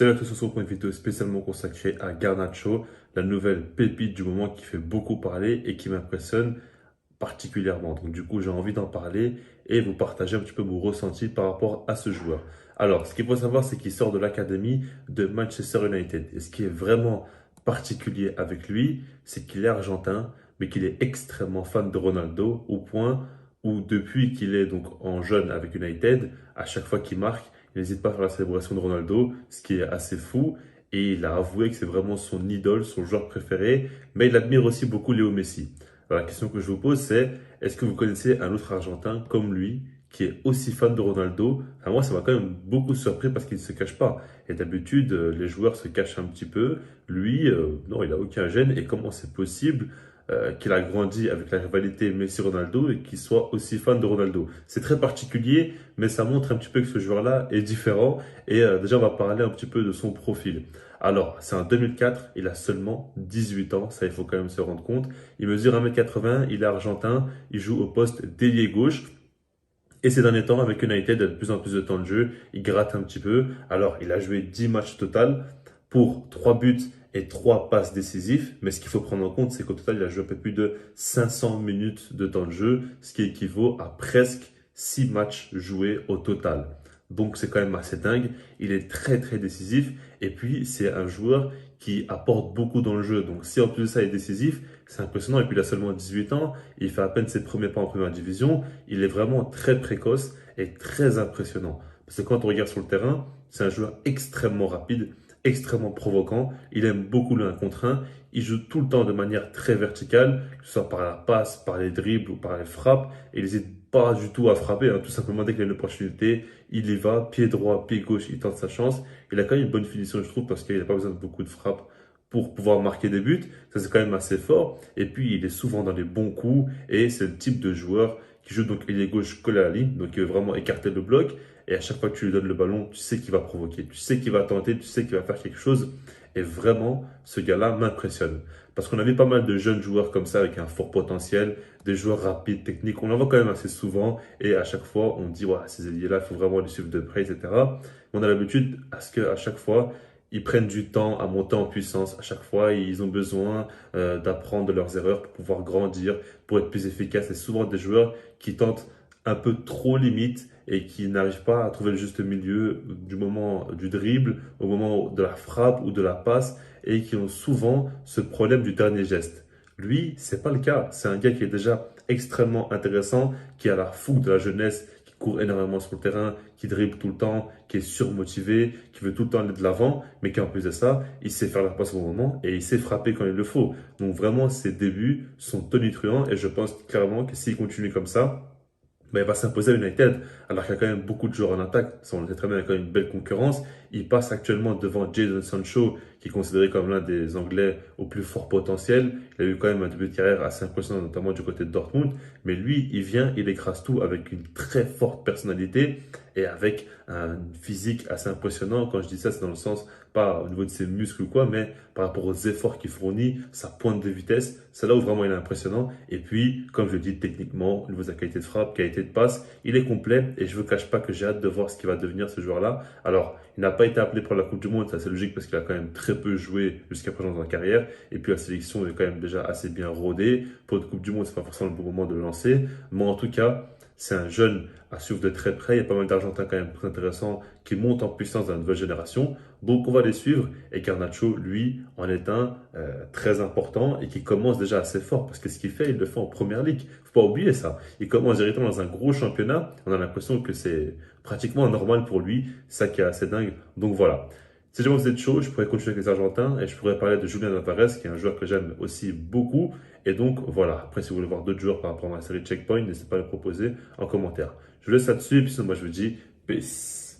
Salut à tous, on se retrouve pour une vidéo spécialement consacrée à Garnacho, la nouvelle pépite du moment qui fait beaucoup parler et qui m'impressionne particulièrement. Donc du coup, j'ai envie d'en parler et vous partager un petit peu mon ressenti par rapport à ce joueur. Alors, ce qu'il faut savoir, c'est qu'il sort de l'académie de Manchester United. Et ce qui est vraiment particulier avec lui, c'est qu'il est argentin, mais qu'il est extrêmement fan de Ronaldo, au point où depuis qu'il est donc en jeune avec United, à chaque fois qu'il marque, il n'hésite pas à faire la célébration de Ronaldo, ce qui est assez fou. Et il a avoué que c'est vraiment son idole, son joueur préféré, mais il admire aussi beaucoup Léo Messi. Alors, la question que je vous pose, c'est est-ce que vous connaissez un autre Argentin comme lui qui est aussi fan de Ronaldo? Moi, ça m'a quand même beaucoup surpris parce qu'il ne se cache pas. Et d'habitude, les joueurs se cachent un petit peu. Lui, non, il n'a aucun gêne. Et comment c'est possible qu'il a grandi avec la rivalité Messi-Ronaldo et qu'il soit aussi fan de Ronaldo? C'est très particulier, mais ça montre un petit peu que ce joueur-là est différent. Et déjà, on va parler un petit peu de son profil. Alors, c'est en 2004, il a seulement 18 ans, ça il faut quand même se rendre compte. Il mesure 1,80 m, il est argentin, il joue au poste d'ailier gauche. Et ces derniers temps, avec United, il a de plus en plus de temps de jeu, il gratte un petit peu. Alors, il a joué 10 matchs total pour 3 buts et 3 passes décisives. Mais ce qu'il faut prendre en compte, c'est qu'au total, il a joué un peu plus de 500 minutes de temps de jeu, ce qui équivaut à presque 6 matchs joués au total. Donc, c'est quand même assez dingue. Il est très, très décisif. Et puis, c'est un joueur qui apporte beaucoup dans le jeu. Donc, si en plus de ça, il est décisif, c'est impressionnant. Et puis, il a seulement 18 ans. Il fait à peine ses premiers pas en première division. Il est vraiment très précoce et très impressionnant. Parce que quand on regarde sur le terrain, c'est un joueur extrêmement rapide, extrêmement provoquant. Il aime beaucoup le 1 contre 1. Il joue tout le temps de manière très verticale, que ce soit par la passe, par les dribbles ou par les frappes. Et il n'hésite pas du tout à frapper, hein. Tout simplement, dès qu'il a une opportunité, il y va, pied droit, pied gauche, il tente sa chance. Il a quand même une bonne finition, je trouve, parce qu'il n'a pas besoin de beaucoup de frappes pour pouvoir marquer des buts. Ça, c'est quand même assez fort. Et puis, il est souvent dans les bons coups. Et c'est le type de joueur qui joue donc ailier gauche collé à la ligne. Donc, il veut vraiment écarter le bloc. Et à chaque fois que tu lui donnes le ballon, tu sais qu'il va provoquer. Tu sais qu'il va tenter. Tu sais qu'il va faire quelque chose. Et vraiment, ce gars-là m'impressionne. Parce qu'on a vu pas mal de jeunes joueurs comme ça avec un fort potentiel, des joueurs rapides, techniques. On en voit quand même assez souvent. Et à chaque fois, on dit, ouais, ces ailiers-là, il faut vraiment les suivre de près, etc. On a l'habitude à ce qu'à chaque fois, ils prennent du temps à monter en puissance. À chaque fois, ils ont besoin d'apprendre de leurs erreurs pour pouvoir grandir, pour être plus efficaces. C'est souvent des joueurs qui tentent un peu trop limite et qui n'arrivent pas à trouver le juste milieu du moment du dribble, au moment de la frappe ou de la passe et qui ont souvent ce problème du dernier geste. Lui, c'est pas le cas. C'est un gars qui est déjà extrêmement intéressant, qui a la fougue de la jeunesse, qui court énormément sur le terrain, qui dribble tout le temps, qui est surmotivé, qui veut tout le temps aller de l'avant, mais qui en plus de ça, il sait faire la passe au bon moment et il sait frapper quand il le faut. Donc vraiment, ses débuts sont tonitruants et je pense clairement que s'il continue comme ça, il va s'imposer à United, alors qu'il y a quand même beaucoup de joueurs en attaque. Ça, on le sait très bien, il y a quand même une belle concurrence. Il passe actuellement devant Jadon Sancho, qui est considéré comme l'un des Anglais au plus fort potentiel. Il a eu quand même un début de carrière assez impressionnant, notamment du côté de Dortmund. Mais lui, il vient, il écrase tout avec une très forte personnalité et avec un physique assez impressionnant. Quand je dis ça, c'est dans le sens, pas au niveau de ses muscles ou quoi, mais par rapport aux efforts qu'il fournit, sa pointe de vitesse. C'est là où vraiment il est impressionnant. Et puis, comme je le dis, techniquement, au niveau de sa qualité de frappe, qualité de passe, il est complet. Et je ne vous cache pas que j'ai hâte de voir ce qui va devenir ce joueur-là. Alors, il n'a pas été appelé pour la Coupe du Monde, ça c'est logique parce qu'il a quand même très peu joué jusqu'à présent dans sa carrière. Et puis la sélection est quand même déjà assez bien rodée. Pour une Coupe du Monde, c'est pas forcément le bon moment de le lancer. Mais en tout cas, c'est un jeune à suivre de très près. Il y a pas mal d'Argentins quand même très intéressants qui montent en puissance dans la nouvelle génération. Donc on va les suivre. Et Garnacho, lui, en est un très important et qui commence déjà assez fort. Parce que ce qu'il fait, il le fait en première ligue. Faut pas oublier ça. Il commence directement dans un gros championnat. On a l'impression que c'est pratiquement normal pour lui. Ça qui est assez dingue. Donc voilà. Si jamais vous êtes chaud, je pourrais continuer avec les Argentins et je pourrais parler de Julian Alvarez, qui est un joueur que j'aime aussi beaucoup. Et donc voilà, après si vous voulez voir d'autres joueurs par rapport à ma série Checkpoint, n'hésitez pas à le proposer en commentaire. Je vous laisse là-dessus et puis sinon moi je vous dis peace.